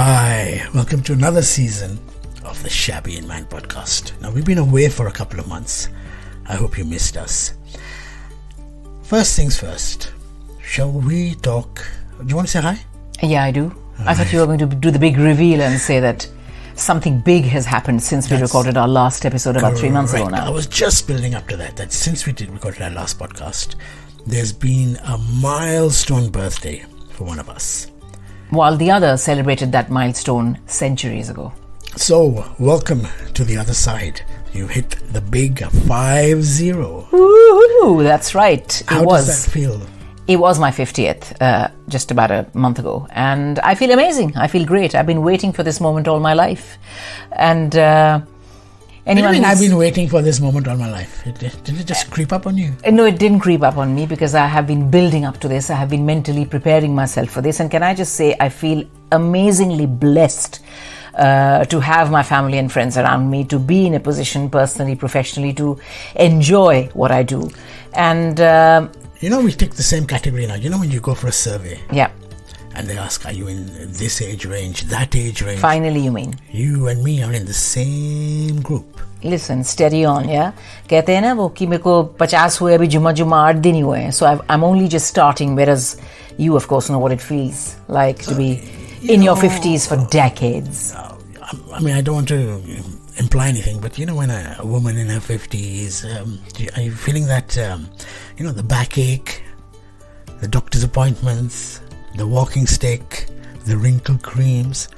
Hi, welcome to another season of the Shabby And Man podcast. Now, we've been away for a couple of months. I hope you missed us. First things first, shall we talk? Do you want to say hi? Yeah, I do. I thought you were going to do the big reveal and say that something big has happened since we recorded our last episode about 3 months ago now. I was just building up to that since we recorded our last podcast, there's been a milestone birthday for one of us. While the other celebrated that milestone centuries ago. So, welcome to the other side. You hit the big 50. Woo-hoo, that's right. How does that feel? It was my 50th just about a month ago. And I feel amazing. I feel great. I've been waiting for this moment all my life. And I've been waiting for this moment all my life. Did it just creep up on you? No, it didn't creep up on me because I have been building up to this. I have been mentally preparing myself for this. And can I just say, I feel amazingly blessed to have my family and friends around me, to be in a position personally, professionally, to enjoy what I do. And we take the same category now. You know when you go for a survey? Yeah. And they ask, are you in this age range, that age range? Finally, you mean? You and me are in the same group. Listen, steady on, yeah? कहते हैं ना वो कि मेरे को 50 हुए अभी जुम्मा 8 दिन ही हुए हैं. So I'm only just starting, whereas you, of course, know what it feels like to be in your 50s for decades. I mean, I don't want to imply anything, but when a woman in her 50s, are you feeling that, the backache, the doctor's appointments, the walking stick, the wrinkle creams,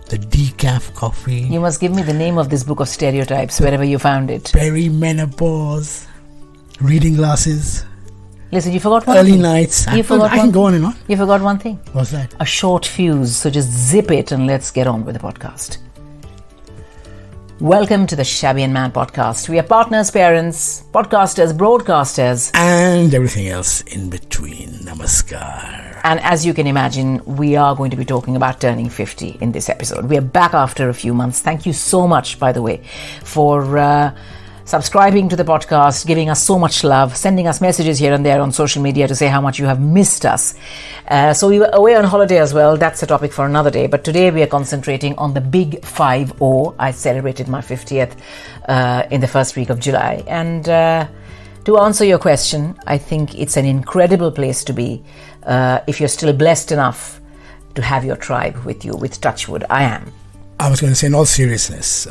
the decaf coffee? You must give me the name of this book of stereotypes, wherever you found it. Perimenopause, reading glasses. Listen, you forgot one early thing. Nights. I can go on and on. You forgot one thing. What's that? A short fuse. So just zip it and let's get on with the podcast. Welcome to the Shabby And Man podcast. We are partners, parents, podcasters, broadcasters, and everything else in between. Namaskar. And as you can imagine, we are going to be talking about turning 50 in this episode. We are back after a few months. Thank you so much, by the way, for subscribing to the podcast, giving us so much love, sending us messages here and there on social media to say how much you have missed us. So we were away on holiday as well. That's a topic for another day. But today we are concentrating on the big 50. I celebrated my 50th in the first week of July. And to answer your question, I think it's an incredible place to be if you're still blessed enough to have your tribe with you, with Touchwood. I am. I was going to say, in all seriousness,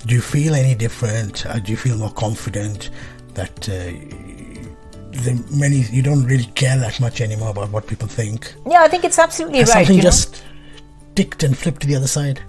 do you feel any different? Do you feel more confident that you don't really care that much anymore about what people think? Yeah, I think it's absolutely right. Something just ticked and flipped to the other side?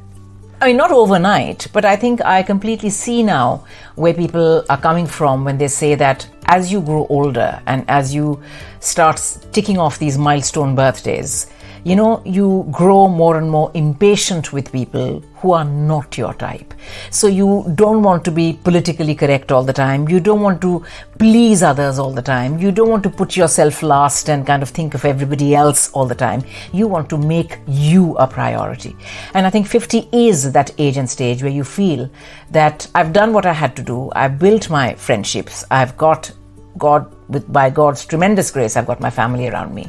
I mean, not overnight, but I think I completely see now where people are coming from when they say that as you grow older and as you start ticking off these milestone birthdays, you grow more and more impatient with people who are not your type. So you don't want to be politically correct all the time. You don't want to please others all the time. You don't want to put yourself last and kind of think of everybody else all the time. You want to make you a priority. And I think 50 is that age and stage where you feel that I've done what I had to do. I've built my friendships. I've got by God's tremendous grace, I've got my family around me.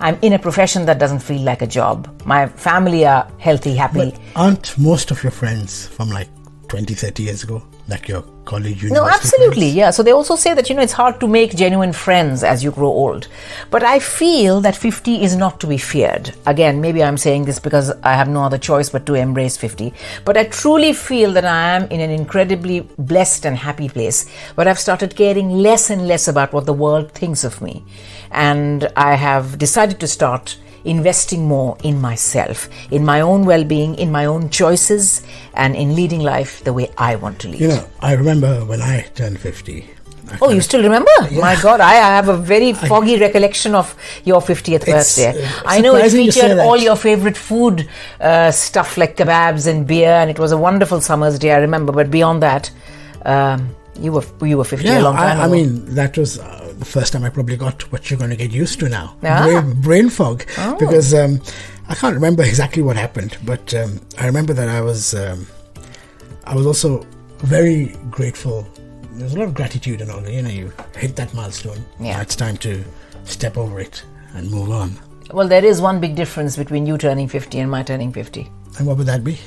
I'm in a profession that doesn't feel like a job. My family are healthy, happy. But aren't most of your friends from like 20, 30 years ago, like your college, university? No, absolutely, friends? yeah. So they also say that, it's hard to make genuine friends as you grow old. But I feel that 50 is not to be feared. Again, maybe I'm saying this because I have no other choice but to embrace 50. But I truly feel that I am in an incredibly blessed and happy place where I've started caring less and less about what the world thinks of me. And I have decided to start investing more in myself, in my own well-being, in my own choices, and in leading life the way I want to lead. I remember when I turned 50. Oh, you still remember? Yeah. My God, I have a very foggy recollection of your 50th birthday. I know it featured all your favorite food stuff like kebabs and beer, and it was a wonderful summer's day, I remember. But beyond that, you were 50 a long time ago. I mean, that was the first time I probably got what you're going to get used to now. Brain fog. Oh. Because I can't remember exactly what happened, but I remember that I was also very grateful. There's a lot of gratitude and all. You hit that milestone. Yeah. Now it's time to step over it and move on. Well, there is one big difference between you turning 50 and my turning 50. And what would that be?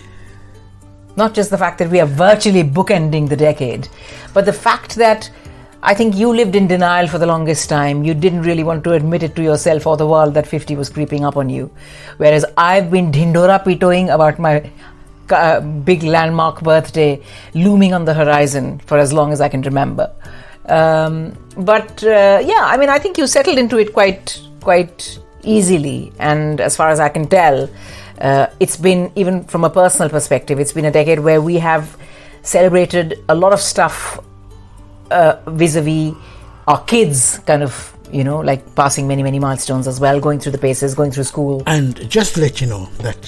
Not just the fact that we are virtually bookending the decade, but the fact that I think you lived in denial for the longest time. You didn't really want to admit it to yourself or the world that 50 was creeping up on you. Whereas I've been dhindora pitoing about my big landmark birthday looming on the horizon for as long as I can remember. I think you settled into it quite easily. And as far as I can tell, it's been, even from a personal perspective, it's been a decade where we have celebrated a lot of stuff vis-a-vis our kids, kind of, like passing many milestones as well, going through the paces, going through school. And just to let you know that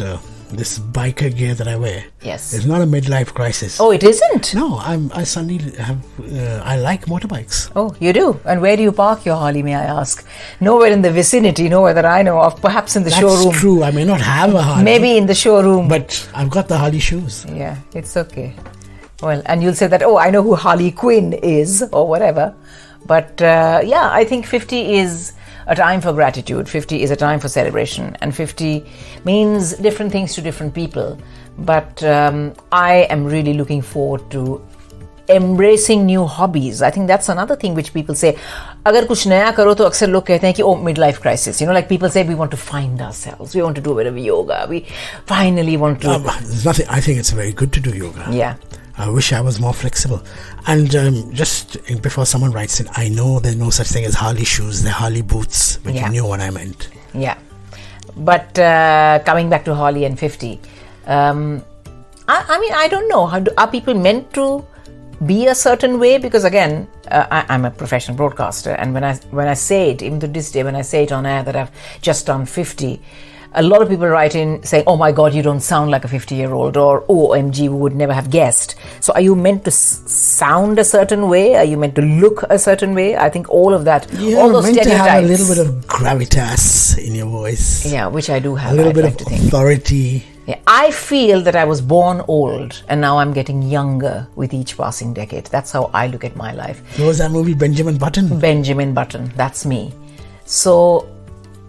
this biker gear that I wear is not a midlife crisis. Oh, it isn't? No, I suddenly have, I like motorbikes. Oh, you do? And where do you park your Harley, may I ask? Nowhere in the vicinity, nowhere that I know of, perhaps in the showroom. That's true, I may not have a Harley. Maybe in the showroom. But I've got the Harley shoes. Yeah, it's okay. Well, and you'll say that, I know who Harley Quinn is, or whatever. But I think 50 is a time for gratitude. 50 is a time for celebration. And 50 means different things to different people. But I am really looking forward to embracing new hobbies. I think that's another thing which people say, agar kuch naya karo to aksar log kehte hain ki midlife crisis. Like people say we want to find ourselves, we want to do a bit of yoga, we finally want to... There's nothing, I think it's very good to do yoga. Yeah. I wish I was more flexible. And just before someone writes in, I know there's no such thing as Harley shoes, they're Harley boots, but you knew what I meant. Yeah. But coming back to Harley and 50, I don't know, are people meant to be a certain way? Because again, I'm a professional broadcaster, and when I say it, even to this day, when I say it on air that I've just done 50, a lot of people write in saying, oh my God, you don't sound like a 50-year-old, or OMG, we would never have guessed. So are you meant to sound a certain way? Are you meant to look a certain way? I think all of that, all those meant stereotypes. To have a little bit of gravitas in your voice. Yeah, which I do have. A little bit of authority. Yeah, I feel that I was born old and now I'm getting younger with each passing decade. That's how I look at my life. What was that movie, Benjamin Button? Benjamin Button, that's me. So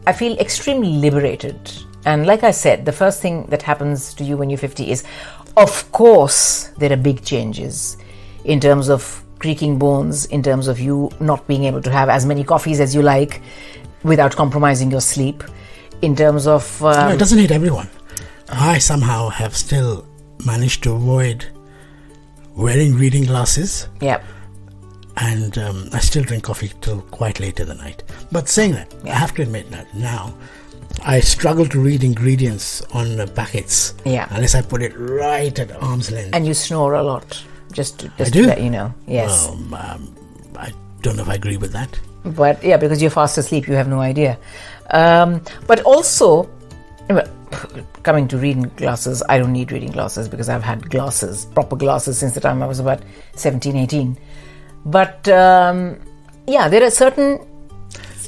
I feel extremely liberated. And like I said, the first thing that happens to you when you're 50 is, of course, there are big changes in terms of creaking bones, in terms of you not being able to have as many coffees as you like without compromising your sleep, in terms of... No, it doesn't hit everyone. I somehow have still managed to avoid wearing reading glasses. Yep. And I still drink coffee till quite late in the night. But saying that, I have to admit that now I struggle to read ingredients on the packets unless I put it right at arm's length. And you snore a lot, just to let you know. Yes. I don't know if I agree with that. But yeah, because you're fast asleep, you have no idea. But also, coming to reading glasses, I don't need reading glasses because I've had glasses, proper glasses, since the time I was about 17, 18. But there are certain...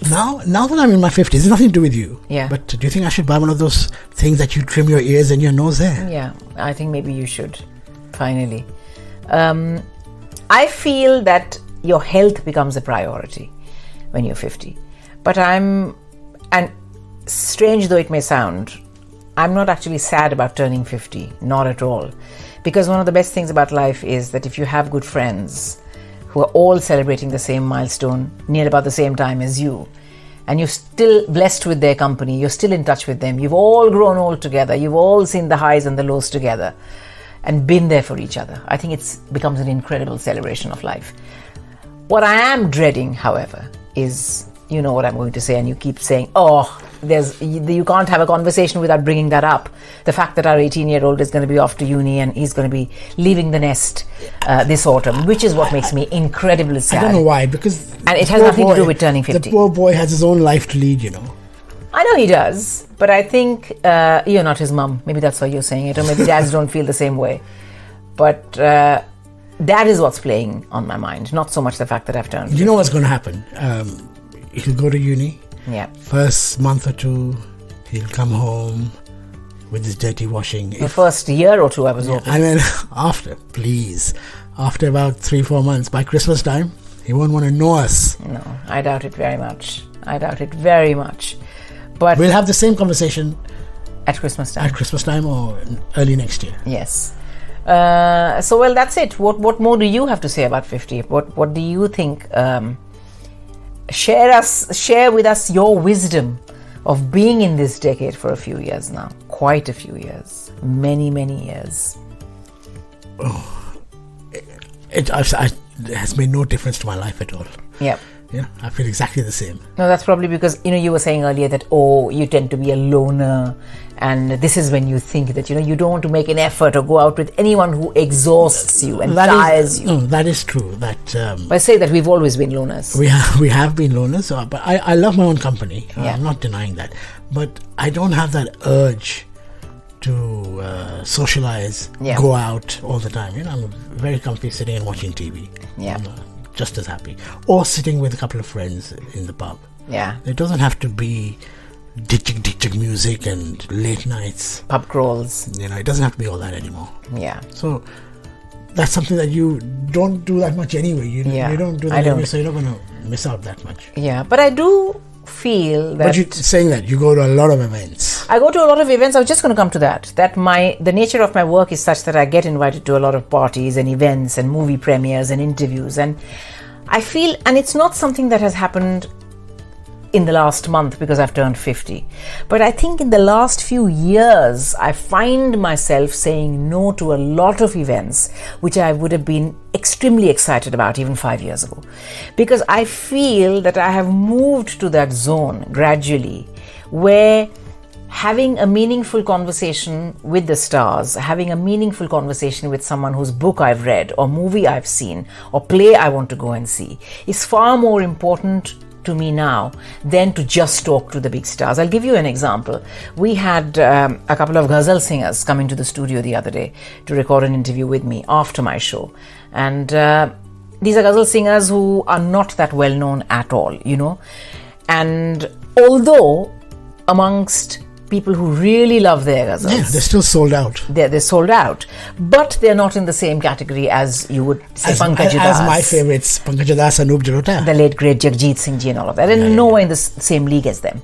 Now that I'm in my 50s, it's nothing to do with you. Yeah. But do you think I should buy one of those things that you trim your ears and your nose there? Yeah, I think maybe you should, finally. I feel that your health becomes a priority when you're 50. But and strange though it may sound, I'm not actually sad about turning 50, not at all. Because one of the best things about life is that if you have good friends who are all celebrating the same milestone near about the same time as you, and you're still blessed with their company, you're still in touch with them, you've all grown old together, you've all seen the highs and the lows together and been there for each other. I think it becomes an incredible celebration of life. What I am dreading, however, is, you know what I'm going to say, and you keep saying, you can't have a conversation without bringing that up. The fact that our 18-year-old is going to be off to uni and he's going to be leaving the nest this autumn, which is what makes me incredibly sad. I don't know why, because... And it has nothing to do with turning 50. The poor boy has his own life to lead, you know. I know he does, but I think you're not his mum. Maybe that's why you're saying it, or maybe dads don't feel the same way. But that is what's playing on my mind, not so much the fact that I've turned 50. You know what's going to happen? He'll go to uni. Yeah. First month or two, he'll come home with his dirty washing. The first year or two, I was hoping. And then after about 3-4 months, by Christmas time, he won't want to know us. No, I doubt it very much. But we'll have the same conversation At Christmas time. At Christmas time or early next year. Yes. So, well, that's it. What more do you have to say about 50? What do you think? Share with us your wisdom of being in this decade for a few years now. Quite a few years. Many years. It has made no difference to my life at all. Yep. Yeah, I feel exactly the same. No, that's probably because, you were saying earlier that, you tend to be a loner, and this is when you think that, you don't want to make an effort or go out with anyone who exhausts you and tires you. No, that is true. That I say that we've always been loners. We have been loners, but I love my own company. Yeah. I'm not denying that. But I don't have that urge to socialize, go out all the time. I'm very comfy sitting and watching TV. Yeah. I'm just as happy. Or sitting with a couple of friends in the pub. Yeah. It doesn't have to be ditching music and late nights. Pub crawls. It doesn't have to be all that anymore. Yeah. So that's something that you don't do that much anyway. You don't do that anyway, so you're not going to miss out that much. Yeah, but I do feel that... But you're saying that you go to a lot of events. I go to a lot of events. I was just going to come to that. That the nature of my work is such that I get invited to a lot of parties and events and movie premieres and interviews. And I feel, and it's not something that has happened in the last month because I've turned 50. But I think in the last few years, I find myself saying no to a lot of events which I would have been extremely excited about even 5 years ago. Because I feel that I have moved to that zone gradually where having a meaningful conversation with the stars, having a meaningful conversation with someone whose book I've read or movie I've seen or play I want to go and see is far more important to me now than to just talk to the big stars. I'll give you an example. We had a couple of ghazal singers come into the studio the other day to record an interview with me after my show. And these are ghazal singers who are not that well known at all, And although amongst people who really love their ghazals. Yeah, they're still sold out. They're sold out. But they're not in the same category as you would say Pankaj Das. As my favourites, Pankaj Das, Anup Jalota. The late great Jagjit Singh Ji and all of that. And nowhere in the same league as them.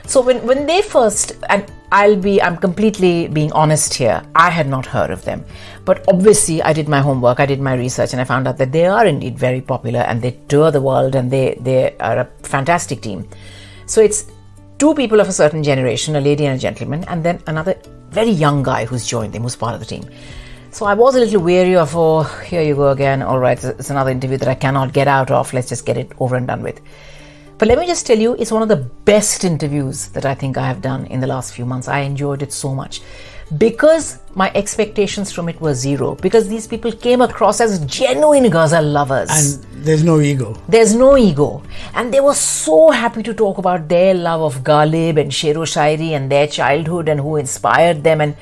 So when they first, and I'm completely being honest here, I had not heard of them. But obviously I did my homework, I did my research, and I found out that they are indeed very popular and they tour the world and they are a fantastic team. So it's two people of a certain generation, a lady and a gentleman, and then another very young guy who's joined them, who's part of the team. So I was a little wary of, here you go again, all right, it's another interview that I cannot get out of, let's just get it over and done with. But let me just tell you, it's one of the best interviews that I think I have done in the last few months. I enjoyed it so much because my expectations from it were zero, because these people came across as genuine ghazal lovers. And there's no ego. There's no ego. And they were so happy to talk about their love of Ghalib and Sher-o-Shairi and their childhood and who inspired them and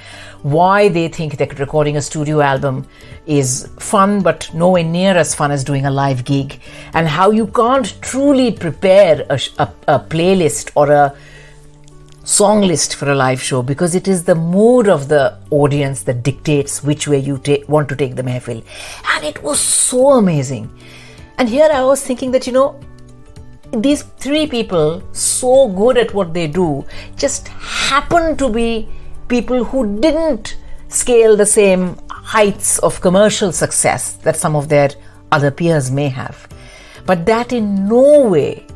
why they think that recording a studio album is fun but nowhere near as fun as doing a live gig, and how you can't truly prepare a playlist or a song list for a live show because it is the mood of the audience that dictates which way you want to take the mehfil. And it was so amazing. And here I was thinking that, these three people, so good at what they do, just happen to be people who didn't scale the same heights of commercial success that some of their other peers may have. But that in no way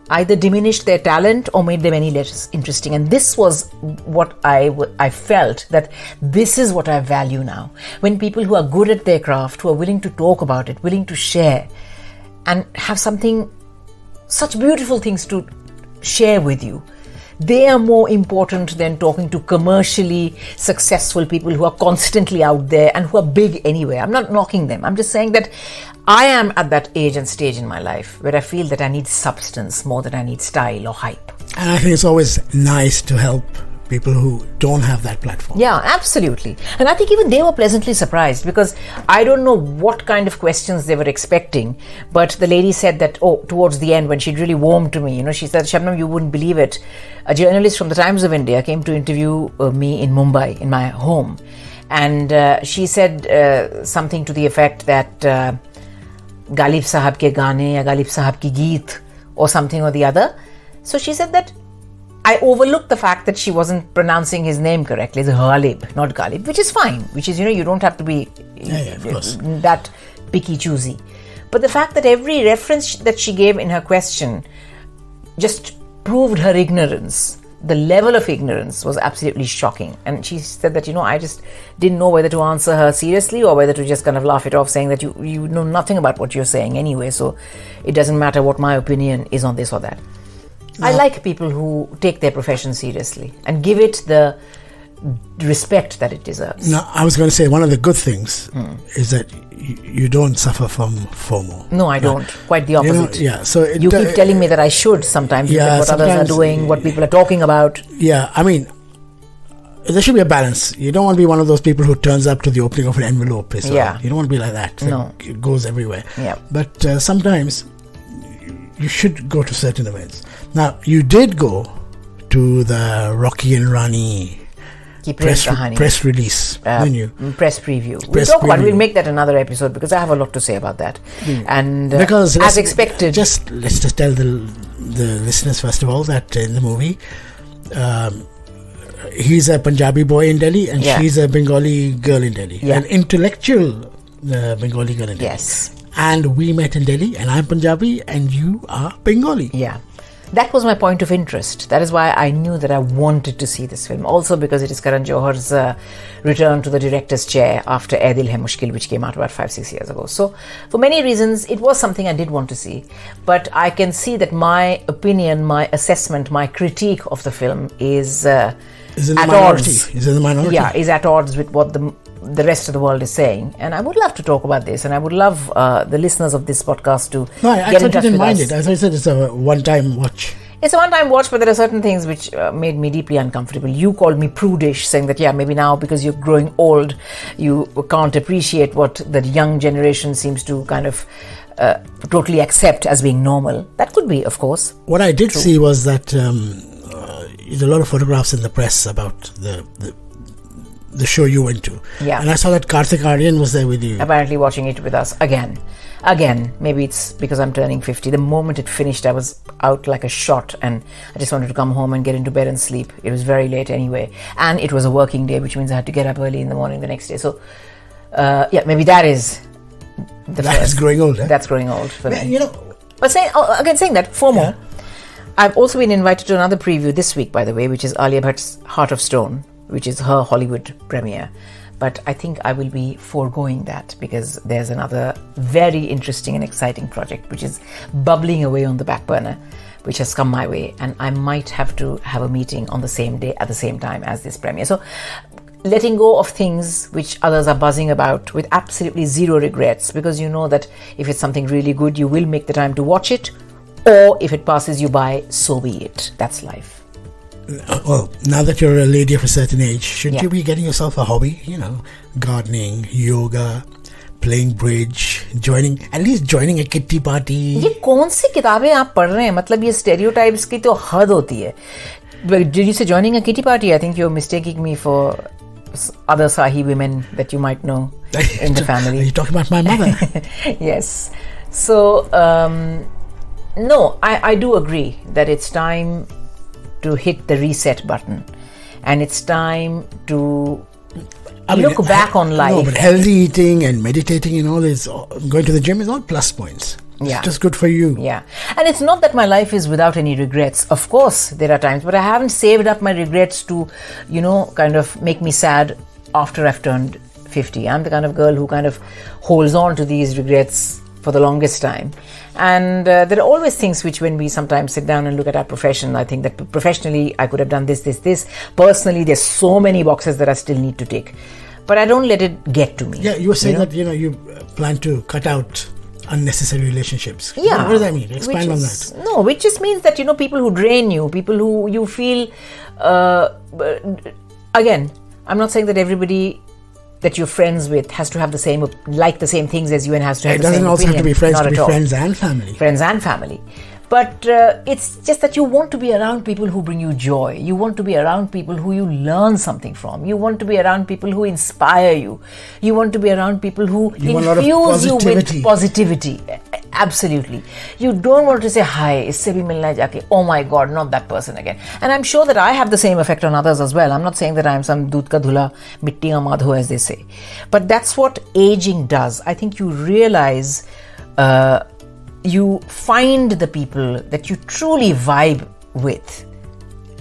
either diminished their talent or made them any less interesting. And this was what I felt, that this is what I value now. When people who are good at their craft, who are willing to talk about it, willing to share, and have such beautiful things to share with you, they are more important than talking to commercially successful people who are constantly out there and who are big anyway. I'm not knocking them. I'm just saying that I am at that age and stage in my life where I feel that I need substance more than I need style or hype. And I think it's always nice to help people who don't have that platform. Yeah, absolutely. And I think even they were pleasantly surprised, because I don't know what kind of questions they were expecting, but the lady said that, towards the end when she'd really warmed to me, she said, Shabnam, you wouldn't believe it. A journalist from the Times of India came to interview me in Mumbai, in my home. And she said something to the effect that Ghalib Sahab ke gaane ya Ghalib Sahab ki geet or something or the other. So she said that I overlooked the fact that she wasn't pronouncing his name correctly. It's Ghalib, not Ghalib, which is fine. Which is, you don't have to be of course. that picky choosy. But the fact that every reference that she gave in her question just proved her ignorance. The level of ignorance was absolutely shocking. And she said that, I just didn't know whether to answer her seriously or whether to just kind of laugh it off, saying that you know nothing about what you're saying anyway, so it doesn't matter what my opinion is on this or that. I like people who take their profession seriously and give it the respect that it deserves. Now, I was going to say one of the good things is that you don't suffer from FOMO. No, I don't. Quite the opposite. So you keep telling me that I should sometimes look at what others are doing, what people are talking about. Yeah, I mean, there should be a balance. You don't want to be one of those people who turns up to the opening of an envelope. So you don't want to be like that. No. It goes everywhere. Yeah. But sometimes you should go to certain events. Now, you did go to the Rocky and Rani press release, didn't you? Press preview. We'll make that another episode because I have a lot to say about that. And because as expected, let's just tell the listeners first of all that in the movie, he's a Punjabi boy in Delhi and she's a Bengali girl in Delhi, an intellectual Bengali girl in Delhi. Yes. And we met in Delhi, and I'm Punjabi, and you are Bengali. Yeah. That was my point of interest. That is why I knew that I wanted to see this film. Also because it is Karan Johar's return to the director's chair after Ae Dil Hai Mushkil, which came out about 5-6 years ago. So for many reasons, it was something I did want to see. But I can see that my opinion, my assessment, my critique of the film is at odds. Is in the minority. Yeah, is at odds with what the rest of the world is saying. And I would love to talk about this, and I would love the listeners of this podcast to get in touch with us. I thought you didn't mind it. As I said, it's a one-time watch. It's a one-time watch, but there are certain things which made me deeply uncomfortable. You called me prudish, saying that, maybe now because you're growing old, you can't appreciate what the young generation seems to kind of totally accept as being normal. That could be, of course. What I did see was that there's a lot of photographs in the press about the show you went to. Yeah. And I saw that Karthik Aaryan was there with you. Apparently watching it with us again. Maybe it's because I'm turning 50. The moment it finished, I was out like a shot and I just wanted to come home and get into bed and sleep. It was very late anyway. And it was a working day, which means I had to get up early in the morning the next day. So, maybe that is That's growing old, eh? That's growing old for me. But saying that, FOMO, I've also been invited to another preview this week, by the way, which is Alia Bhatt's Heart of Stone, which is her Hollywood premiere. But I think I will be foregoing that because there's another very interesting and exciting project which is bubbling away on the back burner, which has come my way, and I might have to have a meeting on the same day at the same time as this premiere. So letting go of things which others are buzzing about with absolutely zero regrets, because you know that if it's something really good, you will make the time to watch it, or if it passes you by, so be it. That's life. Well, now that you're a lady of a certain age, shouldn't you be getting yourself a hobby? Gardening, yoga, playing bridge, at least joining a kitty party. ये कौन सी किताबें आप पढ़ रहे हैं? मतलब ये stereotypes की तो हद होती है. Did you say joining a kitty party? I think you're mistaking me for other Sahi women that you might know in the family. Are you talking about my mother? Yes. So, no, I do agree that it's time to hit the reset button, and it's time to look back on life. No, but healthy eating and meditating and all this, going to the gym is all plus points. It's just good for you. Yeah. And it's not that my life is without any regrets. Of course, there are times, but I haven't saved up my regrets to, kind of make me sad after I've turned 50. I'm the kind of girl who kind of holds on to these regrets for the longest time. And there are always things which, when we sometimes sit down and look at our profession, I think that professionally I could have done this. Personally, there's so many boxes that I still need to tick. But I don't let it get to me. Yeah, you were saying that, you plan to cut out unnecessary relationships. Yeah. What does that mean? Expand on that. No, which just means that, people who drain you, people who you feel... again, I'm not saying that everybody that you're friends with has to have the same things as you and has to have the same opinion. It doesn't also have to be friends, to be friends and family. Friends and family. But it's just that you want to be around people who bring you joy. You want to be around people who you learn something from. You want to be around people who inspire you. You want to be around people who infuse you with positivity. Absolutely. You don't want to say, hi, isse bhi milna hai jaake. Oh my God, not that person again. And I'm sure that I have the same effect on others as well. I'm not saying that I'm some doodh ka dhula, mitti ka madho, as they say. But that's what aging does. I think you realize, you find the people that you truly vibe with,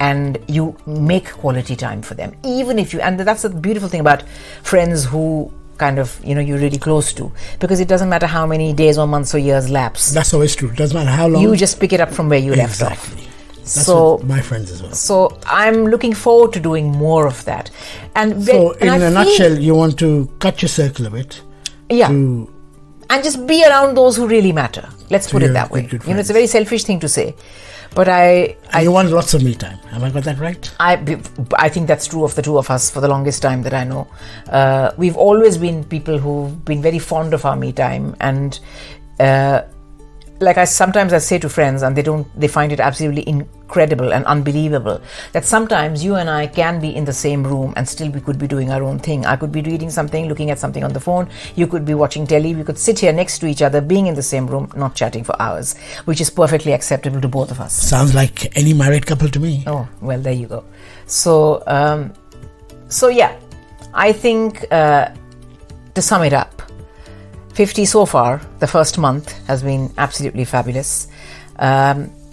and you make quality time for them. Even if you, and that's the beautiful thing about friends who kind of, you're really close to, because it doesn't matter how many days or months or years lapse. That's always true. It doesn't matter how long. You just pick it up from where you left off. That's so my friends as well. So I'm looking forward to doing more of that. And in a nutshell, you want to cut your circle a bit. Yeah. And just be around those who really matter. Let's put it that way. It's a very selfish thing to say. But you want lots of me time. Have I got that right? I think that's true of the two of us for the longest time that I know. We've always been people who've been very fond of our me time, and like I sometimes say to friends, and they find it absolutely incredible and unbelievable that sometimes you and I can be in the same room and still we could be doing our own thing. I could be reading something, looking at something on the phone. You could be watching telly. We could sit here next to each other, being in the same room, not chatting for hours, which is perfectly acceptable to both of us. Sounds like any married couple to me. Oh, well, there you go. So yeah, I think to sum it up, 50 so far, the first month has been absolutely fabulous.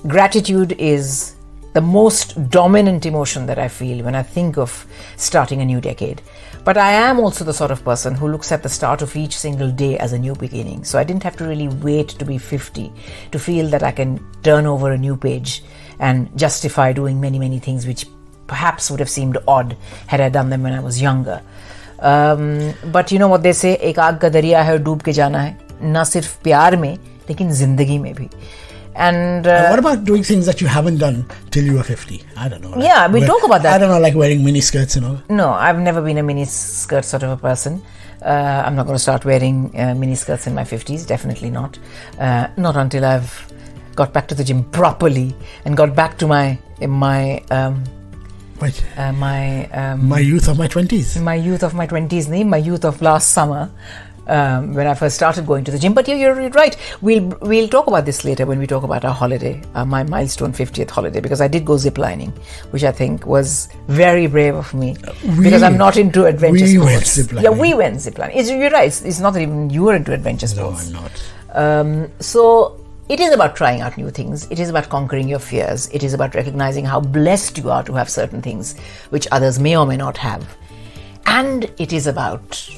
Gratitude is the most dominant emotion that I feel when I think of starting a new decade. But I am also the sort of person who looks at the start of each single day as a new beginning. So I didn't have to really wait to be 50 to feel that I can turn over a new page and justify doing many, many things which perhaps would have seemed odd had I done them when I was younger. But you know what they say, एक आग का दरिया है और डूब के जाना है, ना सिर्फ प्यार में लेकिन जिंदगी में भी. And what about doing things that you haven't done till you were 50? I don't know. Yeah, we talk about that. I don't know, like wearing mini skirts and all. No, I've never been a mini skirt sort of a person. I'm not going to start wearing mini skirts in my 50s. Definitely not. Not until I've got back to the gym properly and got back to my youth of my 20s. My youth of my 20s, my youth of last summer, when I first started going to the gym. But you're right. We'll talk about this later when we talk about our holiday, my milestone 50th holiday, because I did go ziplining, which I think was very brave of me, because I'm not into adventure sports. We went ziplining. Yeah, we went ziplining. You're right. It's not that even you were into adventure sports. No, I'm not. So it is about trying out new things. It is about conquering your fears. It is about recognizing how blessed you are to have certain things which others may or may not have. And it is about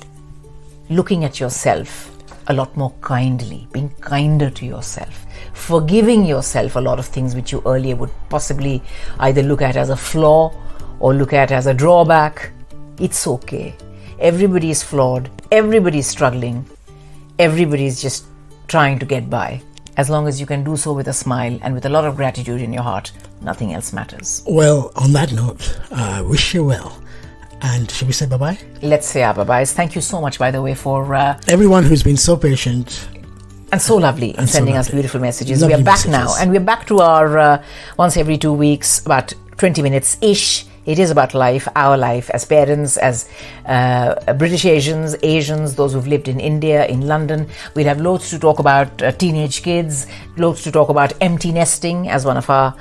looking at yourself a lot more kindly, being kinder to yourself, forgiving yourself a lot of things which you earlier would possibly either look at as a flaw or look at as a drawback. It's okay. Everybody is flawed. Everybody is struggling. Everybody is just trying to get by. As long as you can do so with a smile and with a lot of gratitude in your heart, nothing else matters. Well, on that note, I wish you well. And should we say bye-bye? Let's say our bye-byes. Thank you so much, by the way, for everyone who's been so patient. And so lovely in sending us beautiful messages. Lovely we are back messages. now. And we're back to our once every 2 weeks, about 20 minutes-ish. It is about life, our life as parents, as British Asians, those who've lived in India, in London. We'll have loads to talk about teenage kids, loads to talk about empty nesting, as one of our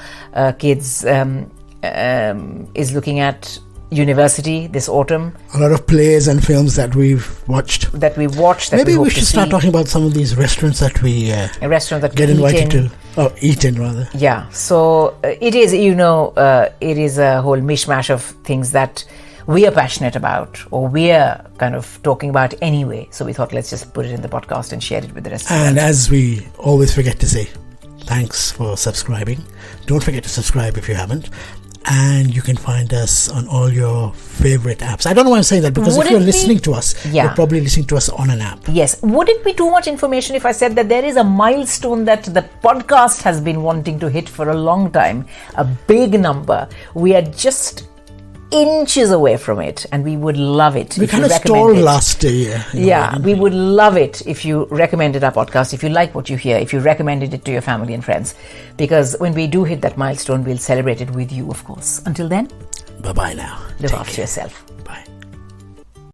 kids is looking at university this autumn. A lot of plays and films that we've watched. Maybe we should start talking about some of these restaurants that we get invited to. Oh, eat in rather. Yeah. So it is, it is a whole mishmash of things that we are passionate about, or we are kind of talking about anyway. So we thought, let's just put it in the podcast and share it with the rest of us. And as we always forget to say, thanks for subscribing. Don't forget to subscribe if you haven't. And you can find us on all your favorite apps. I don't know why I'm saying that, because if you're listening to us, you're probably listening to us on an app. Yes. Would it be too much information if I said that there is a milestone that the podcast has been wanting to hit for a long time? A big number. We are just inches away from it, and we would love it. We kind of stalled last year. We would love it if you recommended our podcast, if you like what you hear, if you recommended it to your family and friends, because when we do hit that milestone, we'll celebrate it with you, of course. Until then, bye-bye now. Look after yourself. Bye.